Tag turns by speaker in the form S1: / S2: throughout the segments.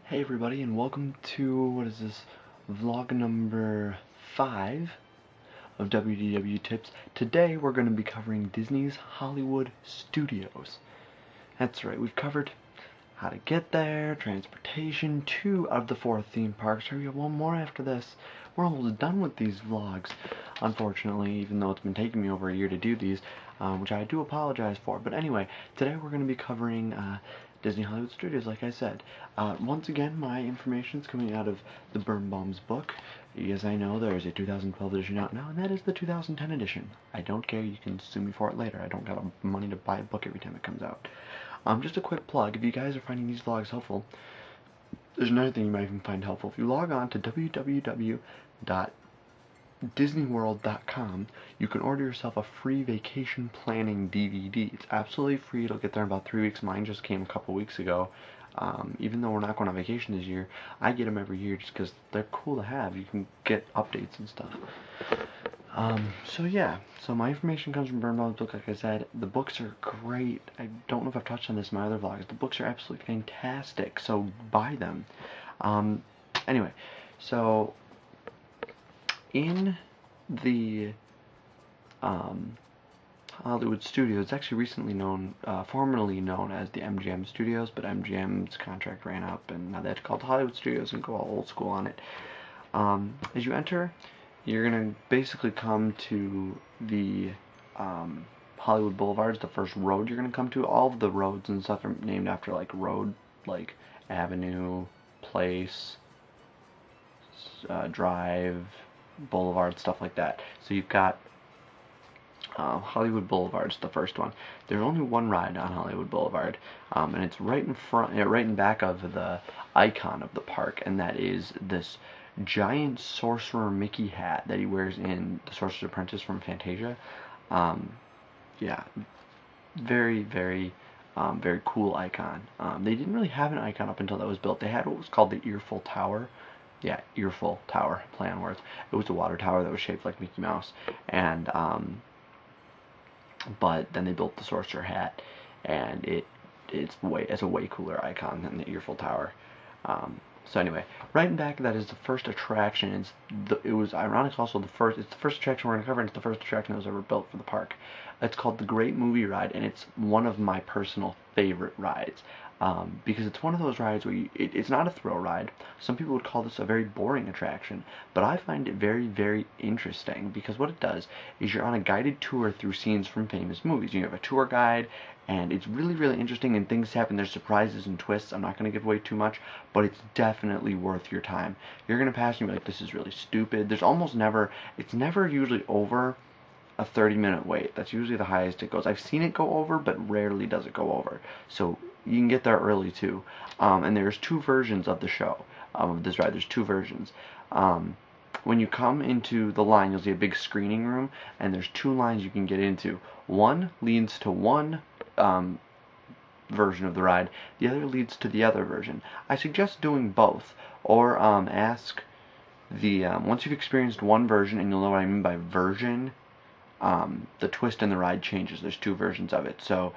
S1: Hey everybody, and welcome to, what is this, vlog number 5 of WDW Tips. Today we're going to be covering Disney's Hollywood Studios. That's right, we've covered how to get there, transportation, 2 out of the 4 theme parks. We have one more after this. We're almost done with these vlogs, unfortunately, even though it's been taking me over a year to do these, which I do apologize for. But anyway, today we're going to be covering Disney Hollywood Studios, like I said. Once again, my information is coming out of the Birnbaum's book. As I know, there is a 2012 edition out now, and that is the 2010 edition. I don't care, you can sue me for it later. I don't got money to buy a book every time it comes out. Just a quick plug, if you guys are finding these vlogs helpful, there's another thing you might even find helpful. If you log on to www.disneyworld.com, you can order yourself a free vacation planning DVD. It's absolutely free. It'll get there in about 3 weeks. Mine just came a couple weeks ago. Even though we're not going on vacation this year, I get them every year just because they're cool to have. You can get updates and stuff. So yeah, so my information comes from Birnbaum's book, like I said. The books are great. I don't know if I've touched on this in my other vlogs. The books are absolutely fantastic, so buy them. Anyway, so in the Hollywood Studios, it's actually recently known, formerly known as the MGM Studios, but MGM's contract ran up, and now they have to call it the Hollywood Studios and go all old school on it. As you enter, you're gonna basically come to the Hollywood Boulevard, the first road you're gonna come to. All of the roads and stuff are named after like road, like avenue, place, drive, boulevard, stuff like that. So you've got Hollywood Boulevard's the first one. There's only one ride on Hollywood Boulevard, and it's right in front, right in back of the icon of the park, and that is this giant Sorcerer Mickey hat that he wears in The Sorcerer's Apprentice from Fantasia. Yeah, very, very, very cool icon. They didn't really have an icon up until that was built. They had what was called the Earful Tower. Yeah, Earful Tower, play on words. It was a water tower that was shaped like Mickey Mouse, and but then they built the Sorcerer hat, and it's a way cooler icon than the Earful Tower. So anyway, right in back of that is the first attraction. It was ironic also it's the first attraction we're going to cover, and it's the first attraction that was ever built for the park. It's called the Great Movie Ride, and it's one of my personal favorite rides. Because it's one of those rides where it's not a thrill ride. Some people would call this a very boring attraction, but I find it very, very interesting, because what it does is you're on a guided tour through scenes from famous movies. You have a tour guide, and it's really, really interesting, and things happen. There's surprises and twists. I'm not going to give away too much, but it's definitely worth your time. You're going to pass and be like, this is really stupid. It's never usually over a 30-minute wait. That's usually the highest it goes. I've seen it go over, but rarely does it go over. So you can get there early too. And there's 2 versions of the show, of this ride. There's 2 versions. When you come into the line, you'll see a big screening room, and there's 2 lines you can get into. One leads to one version of the ride. The other leads to the other version. I suggest doing both, or ask the once you've experienced one version, and you'll know what I mean by version. The twist in the ride changes. There's 2 versions of it. So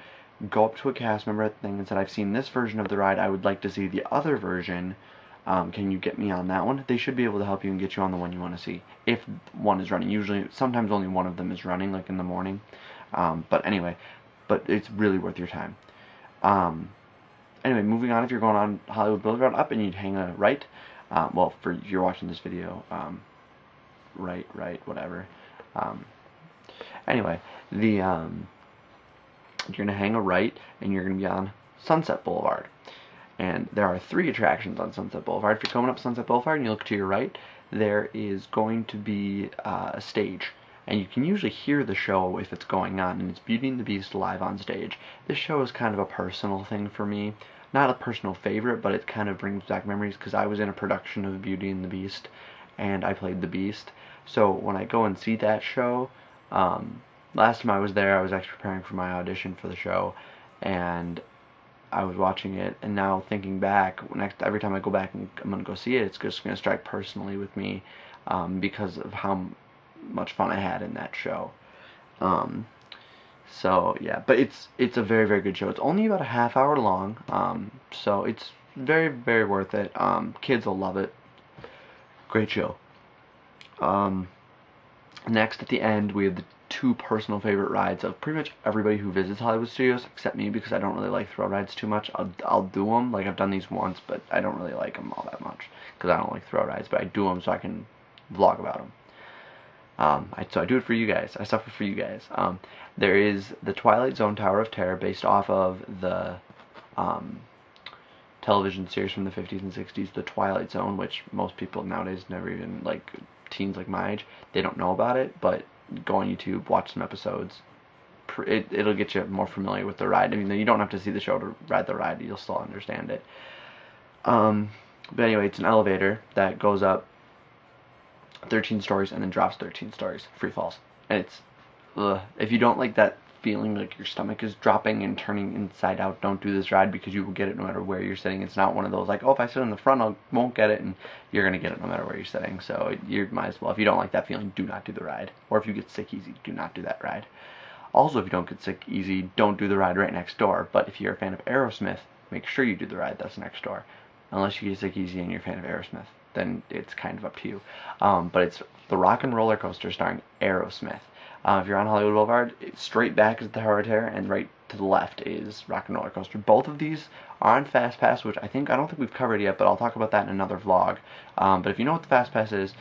S1: go up to a cast member at the thing and said, I've seen this version of the ride, I would like to see the other version. Can you get me on that one? They should be able to help you and get you on the one you want to see, if one is running. Usually, sometimes only one of them is running, like in the morning. But anyway, it's really worth your time. Anyway, moving on, if you're going on Hollywood Boulevard up and you'd hang a right, well, if you're watching this video, right, whatever. Anyway, you're going to hang a right, and you're going to be on Sunset Boulevard. And there are 3 attractions on Sunset Boulevard. If you're coming up Sunset Boulevard and you look to your right, there is going to be a stage. And you can usually hear the show if it's going on, and it's Beauty and the Beast live on stage. This show is kind of a personal thing for me. Not a personal favorite, but it kind of brings back memories, because I was in a production of Beauty and the Beast, and I played the Beast. So when I go and see that show, last time I was there, I was actually preparing for my audition for the show, and I was watching it, and now thinking back, every time I go back and I'm going to go see it, it's just going to strike personally with me, because of how much fun I had in that show. So yeah, but it's a very, very good show. It's only about a half hour long, so it's very, very worth it. Kids will love it. Great show. Um, Next, at the end, we have the two personal favorite rides of pretty much everybody who visits Hollywood Studios, except me, because I don't really like thrill rides too much. I'll do them, like I've done these once, but I don't really like them all that much, because I don't like thrill rides, but I do them so I can vlog about them. So I do it for you guys. I suffer for you guys. There is the Twilight Zone Tower of Terror, based off of the television series from the 50s and 60s, The Twilight Zone, which most people nowadays never even, like, teens like my age, they don't know about it, but go on YouTube, watch some episodes. It'll get you more familiar with the ride. I mean, you don't have to see the show to ride the ride. You'll still understand it. But anyway, it's an elevator that goes up 13 stories and then drops 13 stories. Free falls. And it's, if you don't like that feeling like your stomach is dropping and turning inside out, don't do this ride, because you will get it no matter where you're sitting. It's not one of those like, oh, if I sit in the front I won't get it, and you're going to get it no matter where you're sitting. So you might as well, if you don't like that feeling, do not do the ride. Or if you get sick easy, do not do that ride. Also, if you don't get sick easy, don't do the ride right next door. But if you're a fan of Aerosmith, make sure you do the ride that's next door. Unless you get sick easy and you're a fan of Aerosmith, then it's kind of up to you. But it's the Rock and Roller Coaster starring Aerosmith. If you're on Hollywood Boulevard, straight back is the Tower of Terror, and right to the left is Rock and Roller Coaster. Both of these are on Fast Pass, which I don't think we've covered yet, but I'll talk about that in another vlog. But if you know what the Fast Pass is,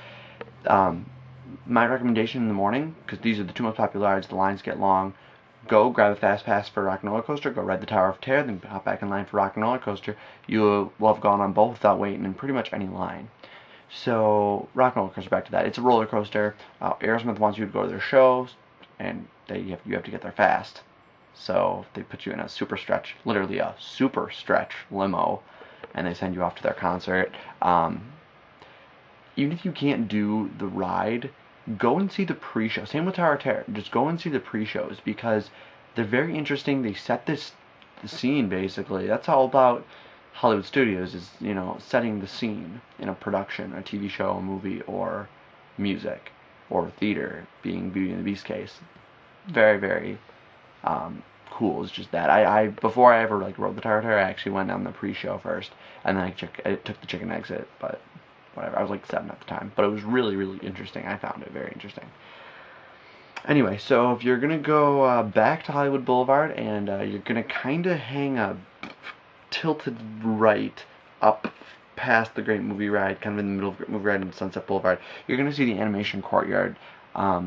S1: my recommendation in the morning, because these are the two most popular rides, the lines get long, go grab a Fast Pass for Rock and Roller Coaster, go ride the Tower of Terror, then hop back in line for Rock and Roller Coaster. You will have gone on both without waiting in pretty much any line. So, Rock and Roller Coaster, back to that. It's a roller coaster. Aerosmith wants you to go to their shows, and you have to get there fast. So, they put you in a super stretch, literally a super stretch limo, and they send you off to their concert. Even if you can't do the ride, go and see the pre-show. Same with Tower of Terror. Just go and see the pre-shows, because they're very interesting. They set the scene, basically. That's all about Hollywood Studios, is, setting the scene in a production, a TV show, a movie, or music, or theater, being Beauty and the Beast case. Very, very cool. It's just that. Before I ever, rode the Tower of Terror, I actually went down the pre-show first, and then I took the chicken exit, but whatever. I was like 7 at the time, but it was really, really interesting. I found it very interesting. Anyway, so if you're gonna go back to Hollywood Boulevard, and you're gonna kind of hang a tilted right up past the Great Movie Ride, kind of in the middle of Great Movie Ride and Sunset Boulevard, you're gonna see the Animation Courtyard. As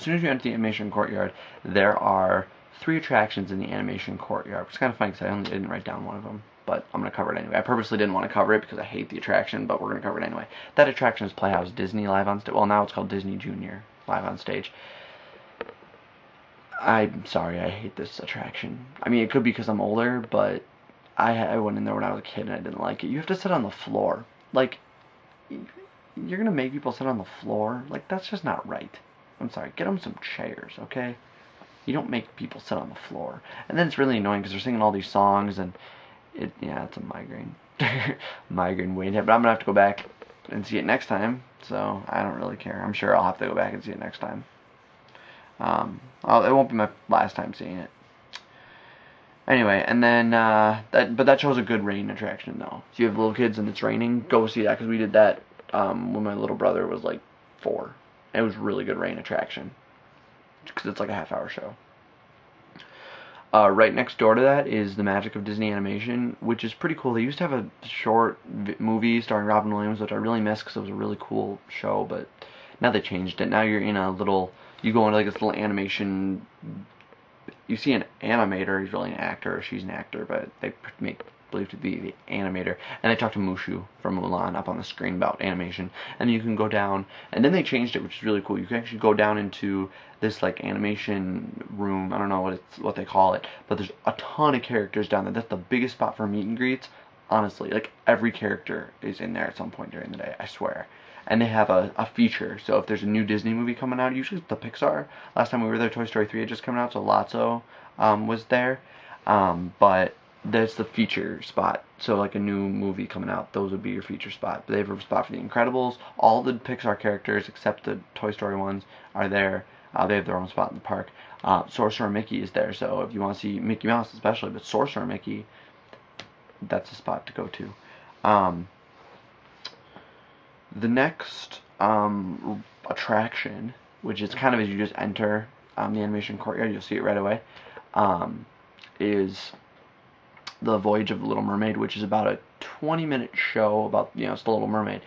S1: soon as you enter the Animation Courtyard, there are 3 attractions in the Animation Courtyard. It's kind of funny because I didn't write down one of them, but I'm going to cover it anyway. I purposely didn't want to cover it because I hate the attraction, but we're going to cover it anyway. That attraction is Playhouse Disney live on stage. Well, now it's called Disney Junior live on stage. I'm sorry, I hate this attraction. I mean, it could be because I'm older, but I went in there when I was a kid and I didn't like it. You have to sit on the floor. Like, you're going to make people sit on the floor? Like, that's just not right. I'm sorry, get them some chairs, okay? You don't make people sit on the floor. And then it's really annoying because they're singing all these songs, and it's a migraine. Migraine waiting. But I'm going to have to go back and see it next time, so I don't really care. I'm sure I'll have to go back and see it next time. It won't be my last time seeing it. Anyway, and then, that show's a good rain attraction, though. If you have little kids and it's raining, go see that, because we did that when my little brother was like 4. It was a really good rain attraction, because it's like a half-hour show. Right next door to that is The Magic of Disney Animation, which is pretty cool. They used to have a short movie starring Robin Williams, which I really miss because it was a really cool show, but now they changed it. Now you're in you go into like this little animation, you see an animator, he's really an actor, or she's an actor, but they believed to be the animator, and they talk to Mushu from Mulan up on the screen about animation, and you can go down, and then they changed it, which is really cool. You can actually go down into this like animation room. I don't know what they call it, but there's a ton of characters down there. That's the biggest spot for meet and greets. Honestly, like every character is in there at some point during the day, I swear. And they have a feature, so if there's a new Disney movie coming out, usually it's the Pixar. Last time we were there, Toy Story 3 had just come out, so Lotso was there, but that's the feature spot. So like a new movie coming out, those would be your feature spot. They have a spot for The Incredibles. All the Pixar characters, except the Toy Story ones, are there. They have their own spot in the park. Sorcerer Mickey is there, so if you want to see Mickey Mouse especially, but Sorcerer Mickey, that's a spot to go to. The next attraction, which is kind of as you just enter the animation courtyard, you'll see it right away, is the Voyage of the Little Mermaid, which is about a 20-minute show about, it's the Little Mermaid.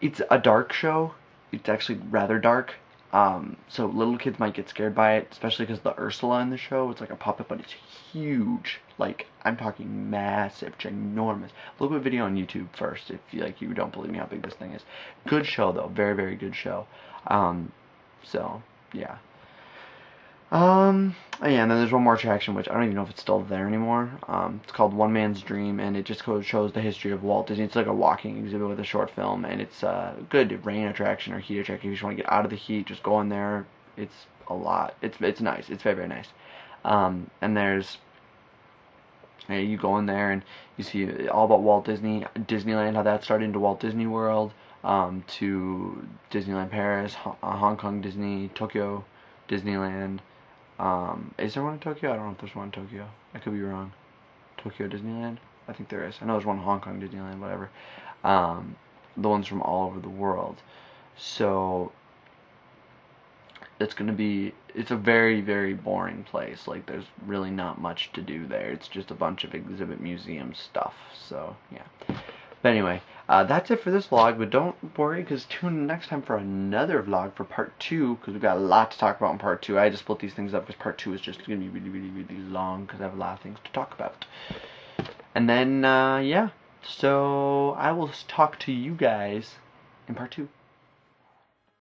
S1: It's a dark show. It's actually rather dark. So little kids might get scared by it, especially because the Ursula in the show, it's like a puppet, but it's huge. Like, I'm talking massive, ginormous. Look at a video on YouTube first if you don't believe me how big this thing is. Good show though, very, very good show. So yeah. Yeah, and then there's one more attraction, which I don't even know if it's still there anymore. It's called One Man's Dream, and it just shows the history of Walt Disney. It's like a walking exhibit with a short film, and it's a good rain attraction or heat attraction. If you just want to get out of the heat, just go in there. It's a lot. It's nice. It's very, very nice. And there's, you go in there and you see all about Walt Disney, Disneyland, how that started into Walt Disney World, to Disneyland Paris, Hong Kong Disney, Tokyo Disneyland. Is there one in Tokyo? I don't know if there's one in Tokyo. I could be wrong. Tokyo Disneyland? I think there is. I know there's one in Hong Kong Disneyland, whatever. The ones from all over the world. So it's a very, very boring place. Like, there's really not much to do there. It's just a bunch of exhibit museum stuff. So, yeah. But anyway, that's it for this vlog, but don't worry, because tune in next time for another vlog for part 2, because we've got a lot to talk about in part 2. I just split these things up because part 2 is just going to be really, really, really long, because I have a lot of things to talk about. And then, yeah, so I will talk to you guys in part 2.